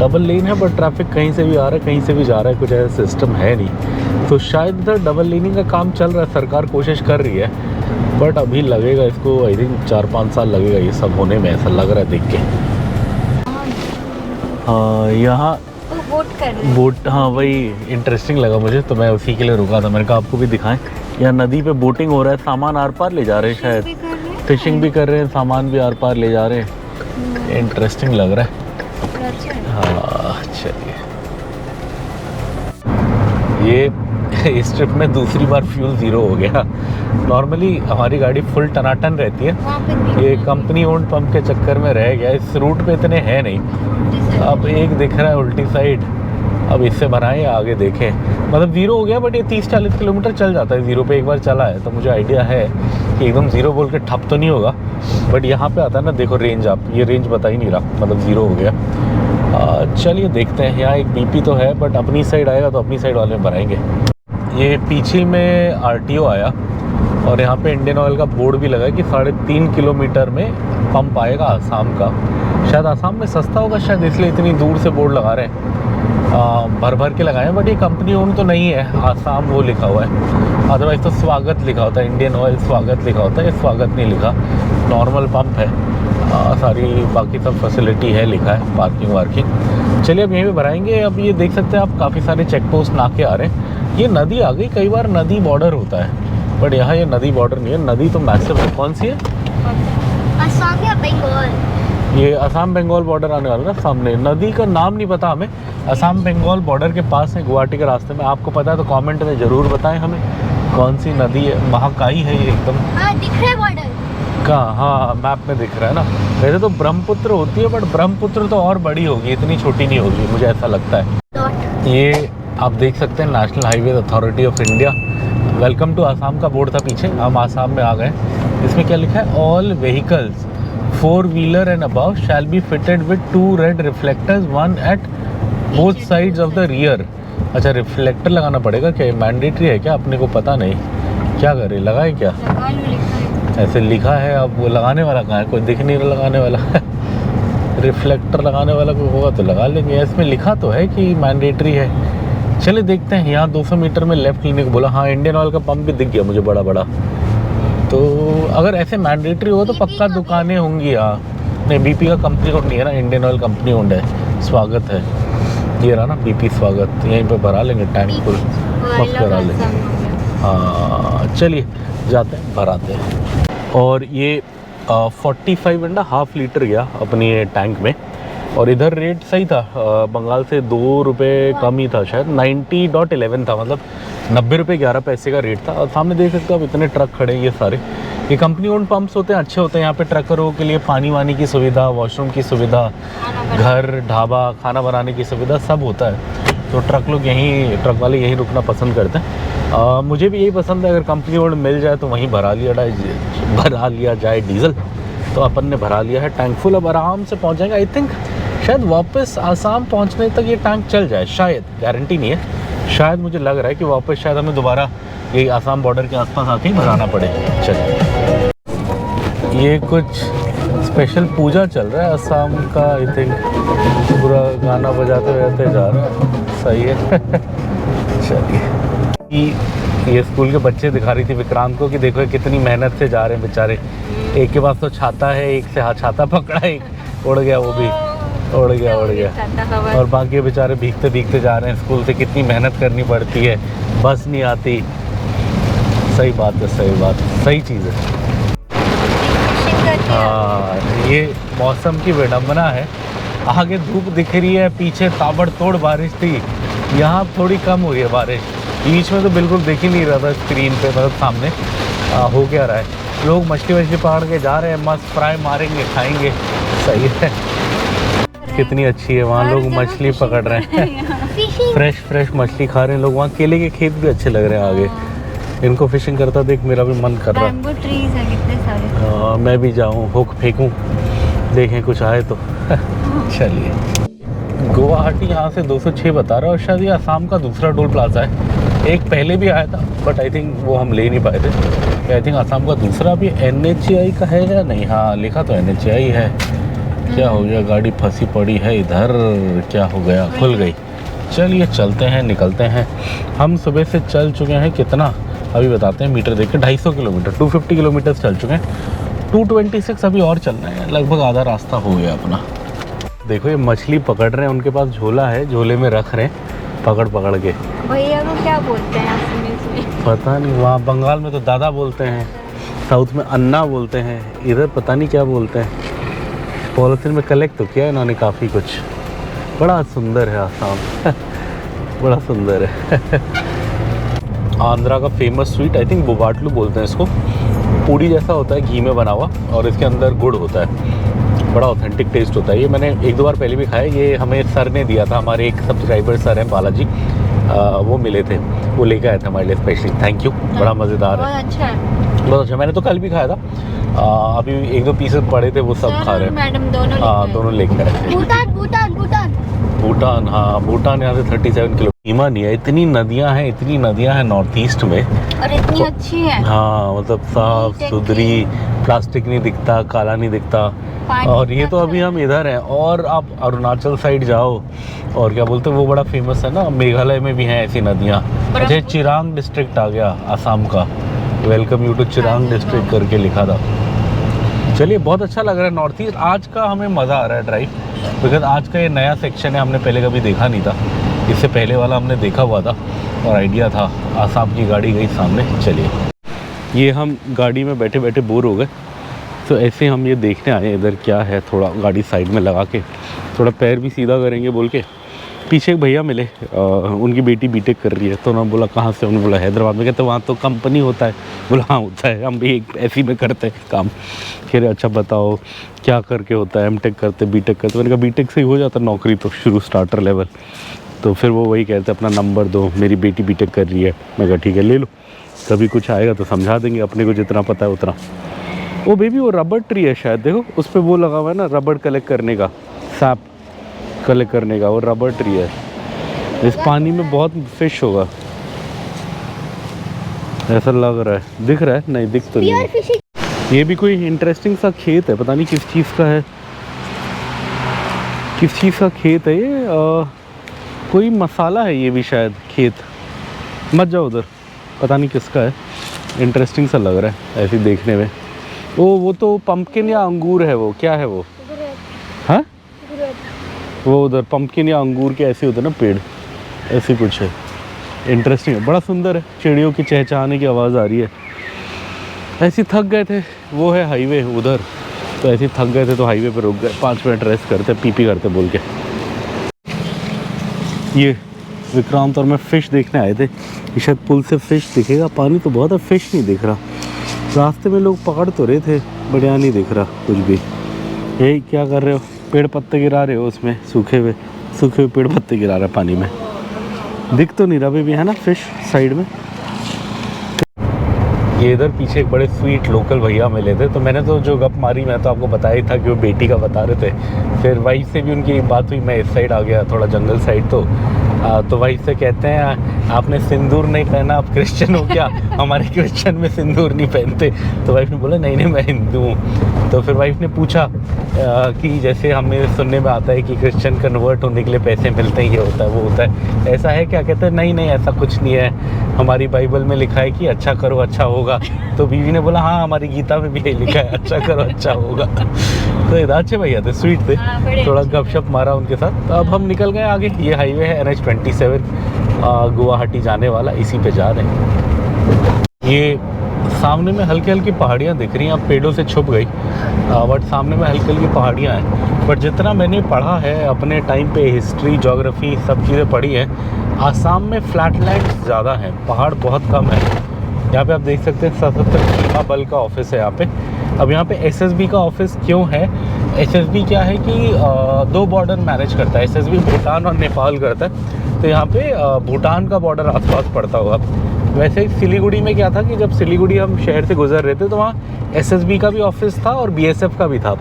डबल लेन है, बट ट्रैफिक कहीं से भी आ रहा है, कहीं से भी जा रहा है, कुछ ऐसा सिस्टम है नहीं। तो शायद इधर डबल लेनिंग का काम चल रहा है, सरकार कोशिश कर रही है, बट अभी लगेगा इसको, आई थिंक 4-5 साल लगेगा ये सब होने में, ऐसा लग रहा है देख के। यहाँ बोट कर रहे हैं। बोट, हाँ वही इंटरेस्टिंग लगा मुझे, तो मैं उसी के लिए रुका था। मैंने कहा आपको भी दिखाएं। यहाँ नदी पे बोटिंग हो रहा है, सामान आर पार ले जा रहे हैं, शायद फिशिंग भी कर रहे हैं, सामान भी आर पार ले जा रहे हैं। इंटरेस्टिंग लग रहा है। हाँ चलिए, ये इस ट्रिप में दूसरी बार फ्यूल ज़ीरो हो गया। नॉर्मली हमारी गाड़ी फुल टनाटन रहती है, ये कंपनी ओन्ड पंप के चक्कर में रह गया। इस रूट पे इतने हैं नहीं। अब एक दिख रहा है उल्टी साइड, अब इससे बनाए आगे देखें। मतलब ज़ीरो हो गया, बट ये 30-40 किलोमीटर चल जाता है ज़ीरो पे। एक बार चला है तो मुझे आइडिया है कि एकदम ज़ीरो बोल के ठप तो नहीं होगा। बट यहाँ पे आता है ना, देखो रेंज, आप ये रेंज बता ही नहीं रहा, मतलब ज़ीरो हो गया। चलिए देखते हैं। यहाँ एक BP तो है, बट अपनी साइड आएगा तो अपनी साइड वाले में भराएंगे। ये पीछे में RTO आया और यहाँ पे इंडियन ऑयल का बोर्ड भी लगा है कि 3.5 किलोमीटर में पंप आएगा आसाम का। शायद आसाम में सस्ता होगा, शायद इसलिए इतनी दूर से बोर्ड लगा रहे हैं। भर भर के लगाए हैं, बट ये कंपनी ओन तो नहीं है। आसाम वो लिखा हुआ है, अदरवाइज़ तो स्वागत लिखा होता है, इंडियन ऑयल स्वागत लिखा होता है। ये स्वागत नहीं लिखा, नॉर्मल पंप है। सारी बाकी सब फैसिलिटी है लिखा है, पार्किंग वार्किंग। चलिए अब यहीं पे भराएंगे। अब ये देख सकते हैं आप, काफ़ी सारे चेक पोस्ट नाके आ रहे हैं। ये नदी आ गई, कई बार नदी बॉर्डर होता है, बट यहाँ ये नदी बॉर्डर नहीं है। नदी तो मैसिव है। कौन सी है? असम या बंगाल। ये असम बंगाल बॉर्डर आने वाला ना सामने। नदी का नाम नहीं पता हमें। असम बंगाल बॉर्डर के पास है, गुवाहाटी के रास्ते में। आपको पता है तो कमेंट में ज़रूर बताएं हमें कौन सी नदी है। महाकाई है ये एकदम। हाँ दिख रहा है बॉर्डर कहाँ? हाँ मैप में दिख रहा है ना। वैसे तो ब्रह्मपुत्र होती है, बट ब्रह्मपुत्र तो और बड़ी होगी, इतनी छोटी नहीं होगी, मुझे ऐसा लगता है। ये आप देख सकते हैं national highway authority of India. Welcome to Assam का बोर्ड था पीछे, हम आसाम में आ गए। इसमें क्या लिखा है? All vehicles 4 wheeler and above shall be fitted with 2 red reflectors, 1 at both sides of the rear. अच्छा, रिफ्लेक्टर लगाना पड़ेगा क्या? मैंडेटरी है क्या? अपने को पता नहीं, क्या करे, लगाए क्या? ऐसे लिखा है, अब वो लगाने वाला कहाँ है? कोई दिख नहीं रहा लगाने वाला। रिफ्लेक्टर लगाने वाला कोई होगा तो लगा लेंगे। इसमें लिखा तो है कि मैंडेटरी है। चलिए देखते हैं। यहाँ 200 मीटर में लेफ्ट लेने को बोला। हाँ इंडियन ऑयल का पंप भी दिख गया मुझे बड़ा बड़ा। तो अगर ऐसे मैंडेटरी हो तो पक्का दुकानें होंगी। हाँ नहीं, BP का कंपनी ओन्ड नहीं है ना, इंडियन ऑयल कंपनी ओन्ड है। स्वागत है, ये रहा ना BP स्वागत। यहीं पे भरा लेंगे, टैंक फुल मस्त करा लेंगे। हाँ चलिए जाते हैं, भराते हैं। और ये 45.5 लीटर गया अपनी टैंक में। और इधर रेट सही था, बंगाल से 2 रुपये कम ही था, शायद 90.11 था, मतलब 90 रुपये 11 पैसे का रेट था। और सामने देख सकते हो आप, इतने ट्रक खड़े हैं। ये सारे ये कंपनी ओन पंप्स होते हैं, अच्छे होते हैं। यहाँ पे ट्रकरों के लिए पानी वानी की सुविधा, वॉशरूम की सुविधा, घर ढाबा, खाना बनाने की सुविधा सब होता है। तो ट्रक लोग यहीं, ट्रक वाले यहीं रुकना पसंद करते हैं। मुझे भी यही पसंद है, अगर कंपनी ओन मिल जाए तो वहीं भरा लिया जाए डीजल। तो अपन ने भरा लिया है टैंक फुल, अब आराम से पहुँच जाएंगे। आई थिंक शायद वापस आसाम पहुंचने तक ये टैंक चल जाए, शायद, गारंटी नहीं है। शायद मुझे लग रहा है कि वापस शायद हमें दोबारा यही आसाम बॉर्डर के आसपास आके ही भराना पड़े। चलिए, ये कुछ स्पेशल पूजा चल रहा है आसाम का। आई थिंक पूरा गाना बजाते बजाते जा रहा है, सही है। चलिए, ये स्कूल के बच्चे दिखा रही थी विक्रांत को कि देखो कितनी मेहनत से जा रहे हैं बेचारे। एक के पास तो छाता है, एक से हाथ छाता पकड़ा, एक उड़ गया, वो भी उड़ गया। और बाकी बेचारे भीगते भीगते जा रहे हैं स्कूल से। कितनी मेहनत करनी पड़ती है, बस नहीं आती। सही बात है, सही बात, सही चीज़ है। हाँ, ये मौसम की विडंबना है। आगे धूप दिख रही है, पीछे ताबड़तोड़ बारिश थी, यहाँ थोड़ी कम हुई है बारिश। बीच में तो बिल्कुल दिख ही नहीं रहा था स्क्रीन पे, मतलब सामने हो क्या रहा है। लोग मछली पकड़ के जा रहे हैं, मस्त फ्राई मारेंगे, खाएंगे। सही है, कितनी अच्छी है। वहाँ लोग मछली पकड़ रहे हैं, फ्रेश मछली खा रहे हैं लोग। वहाँ केले के खेत भी अच्छे लग रहे हैं आगे। इनको फिशिंग करता देख मेरा भी मन कर रहा है। बैम्बू ट्रीज हैं कितने सारे। मैं भी जाऊँ, हुक फेंकूँ, देखें कुछ आए तो। चलिए, गुवाहाटी यहाँ से 206 बता रहा है, और शायद ये आसाम का दूसरा टोल प्लाजा है। एक पहले भी आया था, बट आई थिंक वो हम ले नहीं पाए थे। आई थिंक आसाम का दूसरा भी NHAI का है या नहीं? हाँ लिखा तो NHAI है। क्या हो गया, गाड़ी फंसी पड़ी है इधर, क्या हो गया, खुल गई। चलिए चलते हैं, निकलते हैं। हम सुबह से चल चुके हैं कितना, अभी बताते हैं मीटर देख के। 250 किलोमीटर, 250 किलोमीटर चल चुके हैं। 226 अभी और चलना है, लगभग आधा रास्ता हो गया अपना। देखो ये मछली पकड़ रहे हैं, उनके पास झोला है, झोले में रख रहे हैं पकड़ पकड़ के। भैया को क्या बोलते हैं असमी में? पता नहीं, वहाँ बंगाल में तो दादा बोलते हैं, साउथ में अन्ना बोलते हैं, इधर पता नहीं क्या बोलते हैं। पॉलिथीन में कलेक्ट तो किया इन्होंने काफ़ी कुछ। बड़ा सुंदर है आसाम बड़ा सुंदर है। आंध्रा का फेमस स्वीट आई थिंक बोबाटलू बोलते हैं इसको। पूड़ी जैसा होता है, घी में बना हुआ, और इसके अंदर गुड़ होता है। बड़ा ऑथेंटिक टेस्ट होता है। ये मैंने 1-2 बार पहले भी खाया। ये हमें सर ने दिया था, हमारे एक सब्सक्राइबर सर हैं बालाजी, वो मिले थे, वो लेकर आए थे हमारे लिए स्पेशली। थैंक यू, बड़ा मज़ेदार है, बहुत अच्छा है। बहुत अच्छा। मैंने तो कल भी खाया था, अभी 1-2 पीसेस पड़े थे, वो सब खा रहे हैं। मैडम दोनों हाँ, दोनों लेके आए थे। भूटान भूटान भूटान भूटान, हाँ भूटान यहाँ से 37 किलो। सीमा नहीं है, इतनी नदियाँ हैं नॉर्थ ईस्ट में, और इतनी अच्छी है। हाँ मतलब साफ सुथरी, प्लास्टिक नहीं दिखता, काला नहीं दिखता। और ये तो अभी हम इधर हैं, और आप अरुणाचल साइड जाओ, और क्या बोलते हैं वो बड़ा फेमस है ना, मेघालय में भी हैं ऐसी नदियाँ। अच्छा, चिरांग डिस्ट्रिक्ट आ गया आसाम का। Welcome you to Chirang district करके लिखा था। चलिए, बहुत अच्छा लग रहा है नॉर्थ ईस्ट। आज का हमें मज़ा आ रहा है ड्राइव, बिकॉज आज का ये नया सेक्शन है, हमने पहले कभी देखा नहीं था। इससे पहले वाला हमने देखा हुआ था और आइडिया था। आसाम की गाड़ी गई सामने। चलिए, ये हम गाड़ी में बैठे बैठे बोर हो गए, तो ऐसे हम ये देखने आए इधर क्या है। थोड़ा गाड़ी साइड में लगा के थोड़ा पैर भी सीधा करेंगे बोल के। पीछे एक भैया मिले, उनकी बेटी बीटेक कर रही है, तो उन्होंने बोला कहाँ से? उन्होंने बोला हैदराबाद में। कहते वहाँ तो कंपनी होता है। बोला हाँ होता है, हम भी एक ऐसी में करते हैं काम। फिर अच्छा बताओ क्या करके होता है? एमटेक करते, बीटेक करते। मैंने कहा बीटेक से ही हो जाता नौकरी, तो शुरू स्टार्टर लेवल। तो फिर वो वही कहते अपना नंबर दो, मेरी बेटी बीटेक कर रही है। मैं कहा ठीक है ले लो, कभी कुछ आएगा तो समझा देंगे, अपने को जितना पता है उतना। वो बेबी वो रबर ट्री है शायद, देखो उस पर वो लगा हुआ है ना, रबर कलेक्ट करने का, सैप कलेक्ट करने का, वो रबर ट्री है। इस पानी में बहुत फिश होगा ऐसा लग रहा है। दिख रहा है? नहीं दिख तो नहीं है। ये भी कोई इंटरेस्टिंग सा खेत है, पता नहीं किस चीज़ का है, किस चीज़ का खेत है ये। कोई मसाला है ये भी शायद खेत। मत जाओ उधर, पता नहीं किसका है। इंटरेस्टिंग सा लग रहा है ऐसे देखने में। वो तो पंपकिन या अंगूर है, वो क्या है वो? हाँ, वो उधर पंपकिन या अंगूर के ऐसे होते हैं ना पेड़, ऐसे कुछ है। इंटरेस्टिंग है, बड़ा सुंदर है। चिड़ियों की चहचहाने की आवाज़ आ रही है। ऐसे थक गए थे, वो है हाईवे उधर, तो ऐसे थक गए थे तो हाईवे पे रुक गए, 5 मिनट रेस्ट करते, पीपी करते बोल के। ये विक्रांत और मैं फ़िश देखने आए थे, शायद पुल से फ़िश दिखेगा। पानी तो बहुत है, फ़िश नहीं दिख रहा। रास्ते में लोग पकड़ तो रहे थे, बढ़िया नहीं दिख रहा कुछ भी। यही क्या कर रहे हो? पेड़ पत्ते गिरा रहे हो उसमें, सूखे हुए पेड़ पत्ते गिरा रहे पानी में। दिख तो नहीं रहा भी है ना फ़िश साइड में। ये इधर पीछे एक बड़े स्वीट लोकल भैया मिले थे, तो मैंने तो जो गप मारी, मैं तो आपको बताया ही था कि वो बेटी का बता रहे थे। फिर वाइफ से भी उनकी बात हुई, मैं इस साइड आ गया, थोड़ा जंगल साइड। तो वाइफ से कहते हैं आपने सिंदूर नहीं पहना, आप क्रिश्चियन हो क्या? हमारे क्रिश्चियन में सिंदूर नहीं पहनते। तो वाइफ ने बोला नहीं मैं हिंदू हूँ। तो फिर वाइफ ने पूछा कि जैसे हमें सुनने में आता है कि क्रिश्चियन कन्वर्ट होने के लिए पैसे मिलते हैं, ये होता है वो होता है, ऐसा है क्या? कहते हैं नहीं ऐसा कुछ नहीं है, हमारी बाइबल में लिखा है कि अच्छा करो अच्छा होगा। तो बीवी ने बोला हाँ हमारी गीता में भी यही लिखा है, अच्छा करो अच्छा होगा। तो इधर अच्छे भैया थे, स्वीट थे, थोड़ा गपशप मारा उनके साथ। तो अब हम निकल गए आगे। ये हाईवे है NH27 गुवाहाटी जाने वाला, इसी पे जा रहे हैं। ये सामने में हल्की हल्की पहाड़ियाँ दिख रही हैं, अब पेड़ों से छुप गई, बट सामने में हल्की हल्की पहाड़ियाँ हैं। बट जितना मैंने पढ़ा है अपने टाइम पे, हिस्ट्री जोग्राफी सब चीज़ें पढ़ी हैं, आसाम में फ्लैटलैंड ज़्यादा हैं, पहाड़ बहुत कम है। यहाँ पे आप देख सकते हैं सशस्त्र सीमा बल का ऑफिस है यहाँ पे। अब यहाँ पे SSB का ऑफिस क्यों है? SSB क्या है कि 2 बॉर्डर मैनेज करता है। SSB भूटान और नेपाल करता है, तो यहाँ पे भूटान का बॉर्डर आसपास पड़ता होगा। वैसे ही सिलीगुड़ी में क्या था कि जब सिलीगुड़ी हम शहर से गुजर रहे थे तो वहाँ SSB का भी ऑफिस था और BSF का भी था।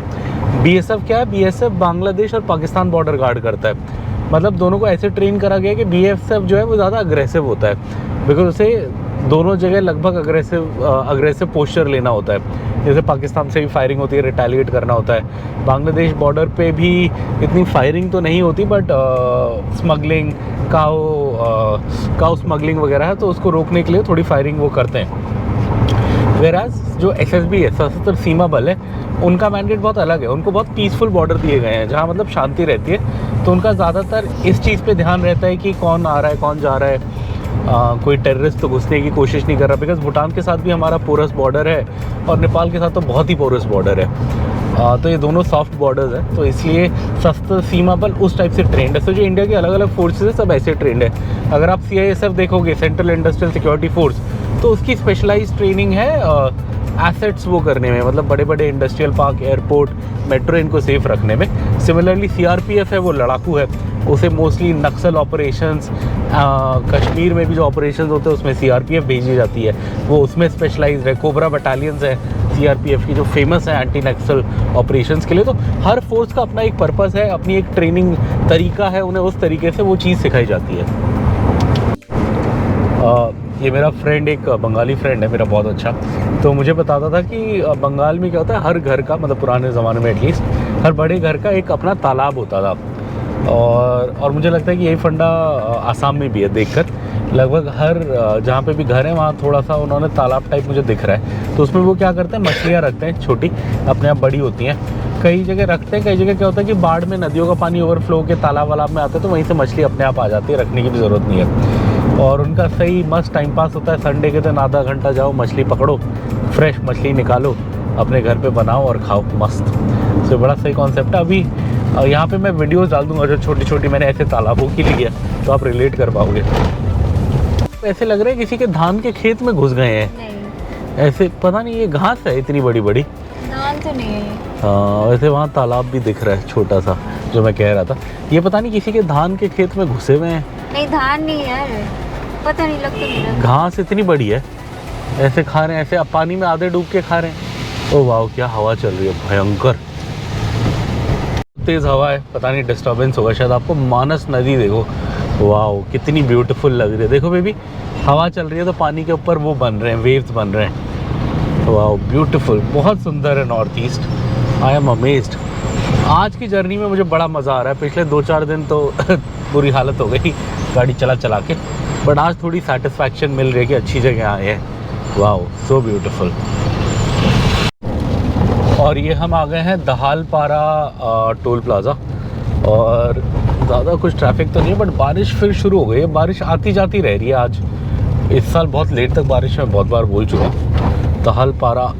BSF क्या है? BSF बांग्लादेश और पाकिस्तान बॉर्डर गार्ड करता है। मतलब दोनों को ऐसे ट्रेन करा गया कि BSF जो है वो ज़्यादा अग्रेसिव होता है, बिकॉज उसे दोनों जगह लगभग अग्रेसिव पोस्चर लेना होता है। जैसे पाकिस्तान से भी फायरिंग होती है, रिटेलिएट करना होता है। बांग्लादेश बॉर्डर पे भी इतनी फायरिंग तो नहीं होती, बट स्मगलिंग, काउ स्मगलिंग वगैरह है, तो उसको रोकने के लिए थोड़ी फायरिंग वो करते हैं। वेराज जो SSB है, सशस्त्र सीमा बल है, उनका मैंडेट बहुत अलग है। उनको बहुत पीसफुल बॉर्डर दिए गए हैं जहाँ मतलब शांति रहती है। तो उनका ज़्यादातर इस चीज़ पे ध्यान रहता है कि कौन आ रहा है कौन जा रहा है, कोई टेररिस्ट तो घुसने की कोशिश नहीं कर रहा। बिकॉज भूटान के साथ भी हमारा पोरस बॉर्डर है और नेपाल के साथ तो बहुत ही पोरस बॉर्डर है। तो ये दोनों सॉफ्ट बॉर्डर्स हैं, तो इसलिए सशस्त्र सीमा बल उस टाइप से ट्रेंड है। तो जो इंडिया के अलग अलग फोर्सेस है सब ऐसे ट्रेंड है। अगर आप CISF देखोगे, सेंट्रल इंडस्ट्रियल सिक्योरिटी फोर्स, तो उसकी स्पेशलाइज्ड ट्रेनिंग है एसेट्स वो करने में, मतलब बड़े बड़े इंडस्ट्रियल पार्क, एयरपोर्ट, मेट्रो, इनको सेफ रखने में। सिमिलरली CRPF है, वो लड़ाकू है, उसे मोस्टली नक्सल ऑपरेशंस, कश्मीर में भी जो ऑपरेशंस होते हैं उसमें CRPF भेजी जाती है, वो उसमें स्पेशलाइज्ड है। कोबरा बटालियंस है CRPF की जो फेमस है एंटी नक्सल ऑपरेशंस के लिए। तो हर फोर्स का अपना एक पर्पस है, अपनी एक ट्रेनिंग तरीका है, उन्हें उस तरीके से वो चीज़ सिखाई जाती है। ये मेरा फ्रेंड, एक बंगाली फ्रेंड है मेरा बहुत अच्छा, तो मुझे बताता था कि बंगाल में क्या होता है, हर घर का, मतलब पुराने ज़माने में एटलीस्ट हर बड़े घर का एक अपना तालाब होता था। और मुझे लगता है कि यही फंडा आसाम में भी है। देखकर लगभग हर जहाँ पे भी घर है वहाँ थोड़ा सा उन्होंने तालाब टाइप मुझे दिख रहा है। तो उसमें वो क्या करते हैं, मछलियाँ रखते हैं, छोटी अपने आप बड़ी होती हैं। कई जगह रखते हैं, कई जगह क्या होता है कि बाढ़ में नदियों का पानी ओवरफ्लो के तालाब वालाब में आता है, तो वहीं से मछली अपने आप आ जाती है, रखने की भी ज़रूरत नहीं है। और उनका सही मस्त टाइम पास होता है। संडे के दिन आधा घंटा जाओ, मछली पकड़ो, फ्रेश मछली निकालो, अपने घर पे बनाओ और खाओ, मस्त। तो बड़ा सही कॉन्सेप्ट है। अभी यहाँ पे मैं वीडियोस डाल दूँगा जो छोटी छोटी मैंने ऐसे तालाबों की ली है, तो आप रिलेट कर पाओगे। ऐसे लग रहा है किसी के धान के खेत में घुस गए हैं। नहीं, ऐसे पता नहीं ये घास है इतनी बड़ी बड़ी। धान तो नहीं है। हाँ, वैसे वहाँ तालाब भी दिख रहा है छोटा सा, जो मैं कह रहा था। ये पता नहीं किसी के धान के खेत में घुसे हुए हैं। नहीं, धान नहीं है यार, पता नहीं, लग तो नहीं रहा। घास इतनी बड़ी है, ऐसे खा रहे हैं, ऐसे पानी में आधे डूब के खा रहे हैं। ओ वाह, क्या हवा चल रही है, भयंकर तेज़ हवा है। पता नहीं डिस्टर्बेंस होगा शायद। आपको मानस नदी देखो, वाह कितनी ब्यूटीफुल लग रही है। देखो बेबी, हवा चल रही है तो पानी के ऊपर वो बन रहे हैं, वेव्स बन रहे हैं। वाह ब्यूटीफुल, बहुत सुंदर है north east. I am amazed. आज की जर्नी में मुझे बड़ा मज़ा आ रहा है। पिछले 2-4 दिन तो बुरी हालत हो गई गाड़ी चला चला के, बट आज थोड़ी सेटिस्फैक्शन मिल रही है कि अच्छी जगह आए हैं। वाह, सो ब्यूटीफुल। और ये हम आ गए हैं दहालपारा टोल प्लाज़ा, और ज़्यादा कुछ ट्रैफिक तो नहीं है, बट बारिश फिर शुरू हो गई है। बारिश आती जाती रह रही है आज। इस साल बहुत लेट तक बारिश में बहुत बार बोल चुका हूँ। दहालपारा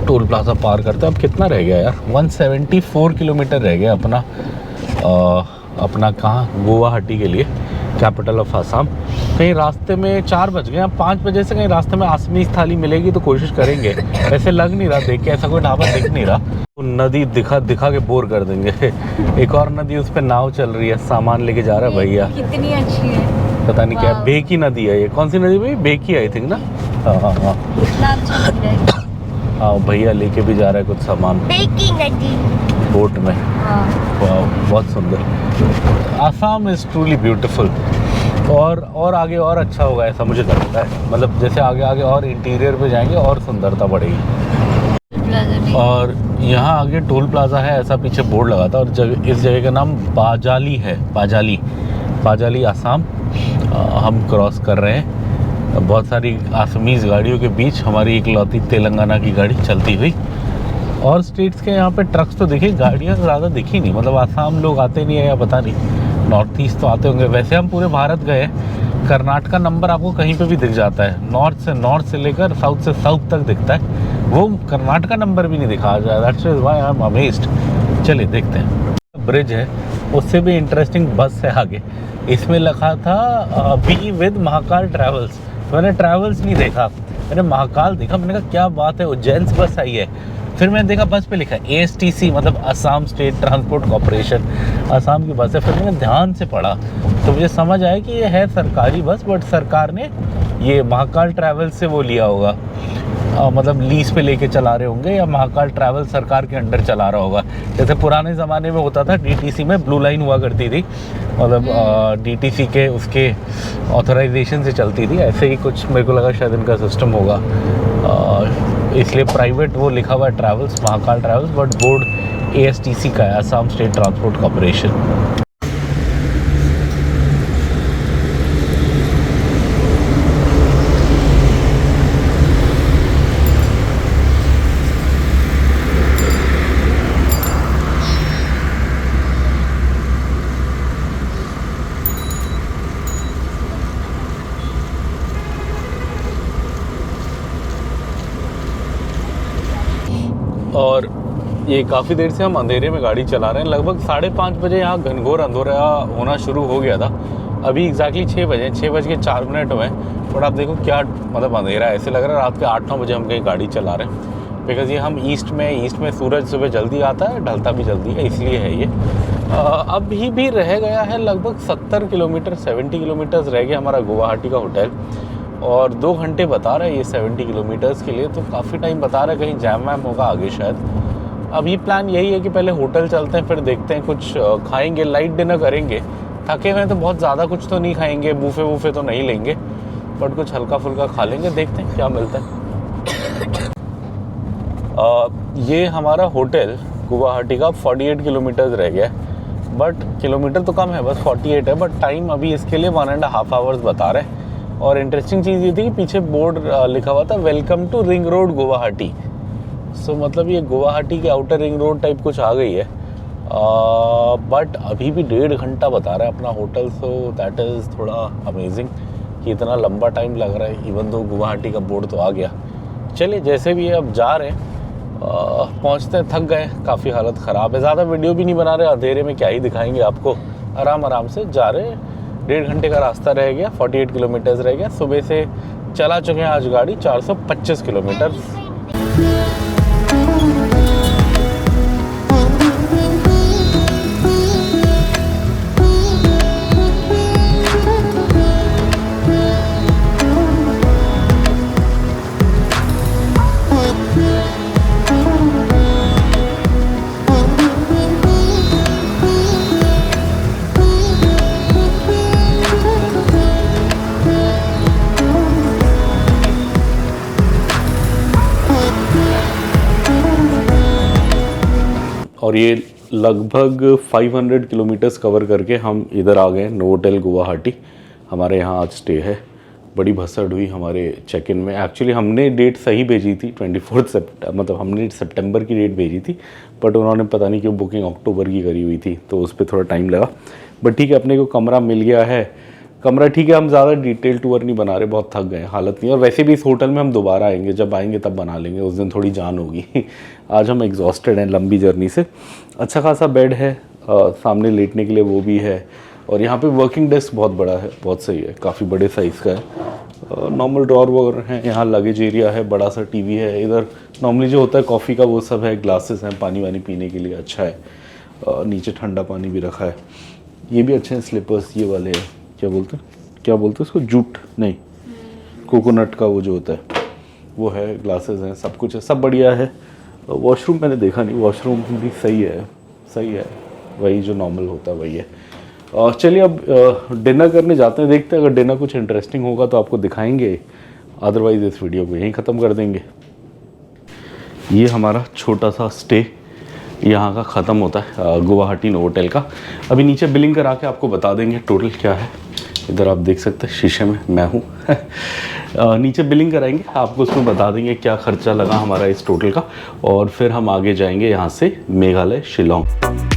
टोल प्लाज़ा पार करते हैं। अब कितना रह गया यार, 174 किलोमीटर रह गया अपना कहाँ, गुवाहाटी के लिए, कैपिटल ऑफ आसाम। कहीं रास्ते में 4 बज गए, 5 बजे से कहीं रास्ते में आसमी थाली मिलेगी तो कोशिश करेंगे। वैसे लग नहीं रहा देख के, ऐसा कोई ढाबा दिख नहीं रहा। तो नदी दिखा के बोर कर देंगे। एक और नदी, उस पर नाव चल रही है, सामान लेके जा रहा है भैया। कितनी अच्छी है, पता नहीं क्या, बेकी नदी है ये। कौन सी नदी भाई? बेकी आई थिंक ना। हाँ, कितना अच्छा लग रहा है। हाँ भैया लेके भी जा रहा है कुछ सामान बेकी नदी बोट में। वाह, बहुत सुंदर। Assam is truly beautiful. और आगे और अच्छा होगा ऐसा मुझे लगता है। मतलब जैसे आगे आगे और इंटीरियर पे जाएंगे और सुंदरता बढ़ेगी। और यहाँ आगे टोल प्लाज़ा है, ऐसा पीछे बोर्ड लगा था। और इस जगह का नाम बाजाली है, बाजाली आसाम। हम क्रॉस कर रहे हैं। बहुत सारी आसमीज़ गाड़ियों के बीच हमारी इकलौती तेलंगाना की गाड़ी चलती हुई। और स्टेट्स के यहाँ पे ट्रक्स तो दिखे, गाड़ियाँ ज़्यादा दिखी नहीं। मतलब आसाम लोग आते नहीं है या पता नहीं, नॉर्थ ईस्ट तो आते होंगे। वैसे हम पूरे भारत गए, कर्नाटका नंबर आपको कहीं पे भी दिख जाता है। नॉर्थ से लेकर साउथ से साउथ तक दिखता है, वो कर्नाटका नंबर भी नहीं दिखा जाए। That's why I am amazed. चलिए देखते हैं। ब्रिज है, उससे भी इंटरेस्टिंग बस है आगे। इसमें लिखा था बी विद महाकाल ट्रैवल्स। मैंने ट्रैवल्स नहीं देखा, मैंने महाकाल देखा। मैंने कहा क्या बात है, उज्जैन से बस आई है। फिर मैंने देखा बस पे लिखा है ASTC, मतलब Assam state transport corporation, Assam की बस है। फिर मैंने ध्यान से पढ़ा तो मुझे समझ आया कि ये है सरकारी बस, बट सरकार ने ये महाकाल ट्रैवल्स से वो लिया होगा, मतलब लीज पे लेके चला रहे होंगे, या महाकाल ट्रैवल सरकार के अंडर चला रहा होगा। जैसे पुराने ज़माने में होता था DTC में ब्लू लाइन हुआ करती थी, मतलब DTC के उसके ऑथराइजेशन से चलती थी। ऐसे ही कुछ मेरे को लगा शायद इनका सिस्टम होगा, इसलिए प्राइवेट वो लिखा हुआ है travels, Mahakal travels, but board ASTC का है, असम स्टेट ट्रांसपोर्ट कॉरपोरेशन। और ये काफ़ी देर से हम अंधेरे में गाड़ी चला रहे हैं। लगभग 5:30 बजे यहाँ घनघोर अंधेरा होना शुरू हो गया था। अभी एग्जैक्टली 6 बजे, 6:04 हुए। बट आप देखो क्या मतलब अंधेरा है, ऐसे लग रहा है रात के 8-9 बजे हम कहीं गाड़ी चला रहे हैं। बिकॉज़ ये हम ईस्ट में सूरज सुबह जल्दी आता है, ढलता भी जल्दी है, इसलिए है ये। अभी भी रह गया है लगभग 70 किलोमीटर, 70 किलोमीटर्स रह गया हमारा गुवाहाटी का होटल। और 2 घंटे बता रहा है ये 70 किलोमीटर्स के लिए, तो काफ़ी टाइम बता रहा है। कहीं जैम वैम होगा आगे शायद। अभी प्लान यही है कि पहले होटल चलते हैं, फिर देखते हैं कुछ खाएंगे, लाइट डिनर करेंगे। थके हुए हैं तो बहुत ज़्यादा कुछ तो नहीं खाएंगे, बूफे वूफे तो नहीं लेंगे, बट कुछ हल्का फुल्का खा लेंगे, देखते हैं क्या मिलता है। ये हमारा होटल गुवाहाटी का 48 किलोमीटर्स रह गया है। बट किलोमीटर तो कम है, बस 48 है। बट टाइम अभी इसके लिए 1.5 आवर्स बता रहे हैं। और इंटरेस्टिंग चीज़ ये थी कि पीछे बोर्ड लिखा हुआ था welcome to ring road Guwahati. So मतलब ये गुवाहाटी के आउटर रिंग रोड टाइप कुछ आ गई है। बट अभी भी 1.5 घंटा बता रहा है अपना होटल। सो दैट इज़ थोड़ा अमेजिंग कि इतना लंबा टाइम लग रहा है, इवन दो गुवाहाटी का बोर्ड तो आ गया। चलिए जैसे भी है, अब जा रहे हैं, पहुँचते हैं। थक गए, काफ़ी हालत ख़राब है। ज़्यादा वीडियो भी नहीं बना रहे, अंधेरे में क्या ही दिखाएंगे आपको। आराम से जा रहे हैं। 1.5 घंटे का रास्ता रह गया, 48 किलोमीटर्स रह गया। सुबह से चला चुके हैं आज गाड़ी 425 किलोमीटर। और ये लगभग 500 किलोमीटर्स कवर करके हम इधर आ गए, नोवोटेल गुवाहाटी। हमारे यहाँ आज स्टे है। बड़ी भसड़ हुई हमारे चेक इन में। एक्चुअली हमने डेट सही भेजी थी, 24 सितंबर, मतलब हमने सितंबर की डेट भेजी थी, बट उन्होंने पता नहीं क्यों बुकिंग अक्टूबर की करी हुई थी, तो उस पर थोड़ा टाइम लगा। बट ठीक है, अपने को कमरा मिल गया है। कमरा ठीक है, हम ज़्यादा डिटेल टूर नहीं बना रहे, बहुत थक गए, हालत नहीं। और वैसे भी इस होटल में हम दोबारा आएंगे, जब आएंगे तब बना लेंगे, उस दिन थोड़ी जान होगी। आज हम एग्जॉस्टेड हैं लंबी जर्नी से। अच्छा खासा बेड है, सामने लेटने के लिए वो भी है। और यहाँ पे वर्किंग डेस्क बहुत बड़ा है, बहुत सही है, काफ़ी बड़े साइज़ का है। नॉर्मल ड्रॉर वगैरह हैं, यहाँ लगेज एरिया है, बड़ा सा टीवी है। इधर नॉर्मली जो होता है कॉफ़ी का वो सब है, ग्लासेस हैं पानी वानी पीने के लिए, अच्छा है। नीचे ठंडा पानी भी रखा है। ये भी अच्छे हैं स्लीपर्स, ये वाले हैं, क्या बोलते हैं उसको, जूट नहीं, कोकोनट का वो जो होता है वो है। ग्लासेस हैं, सब कुछ है, सब बढ़िया है। वॉशरूम मैंने देखा नहीं, वॉशरूम भी सही है, वही जो नॉर्मल होता है वही है। चलिए अब डिनर करने जाते हैं, देखते हैं अगर डिनर कुछ इंटरेस्टिंग होगा तो आपको दिखाएंगे, अदरवाइज़ इस वीडियो को यहीं ख़त्म कर देंगे। ये हमारा छोटा सा स्टे यहाँ का ख़त्म होता है, गुवाहाटी नोवोटेल का। अभी नीचे बिलिंग करा के आपको बता देंगे टोटल क्या है। इधर आप देख सकते हैं शीशे में मैं हूँ। नीचे बिलिंग कराएंगे, आपको उसमें बता देंगे क्या खर्चा लगा हमारा इस टोटल का। और फिर हम आगे जाएंगे यहाँ से मेघालय, शिलोंग।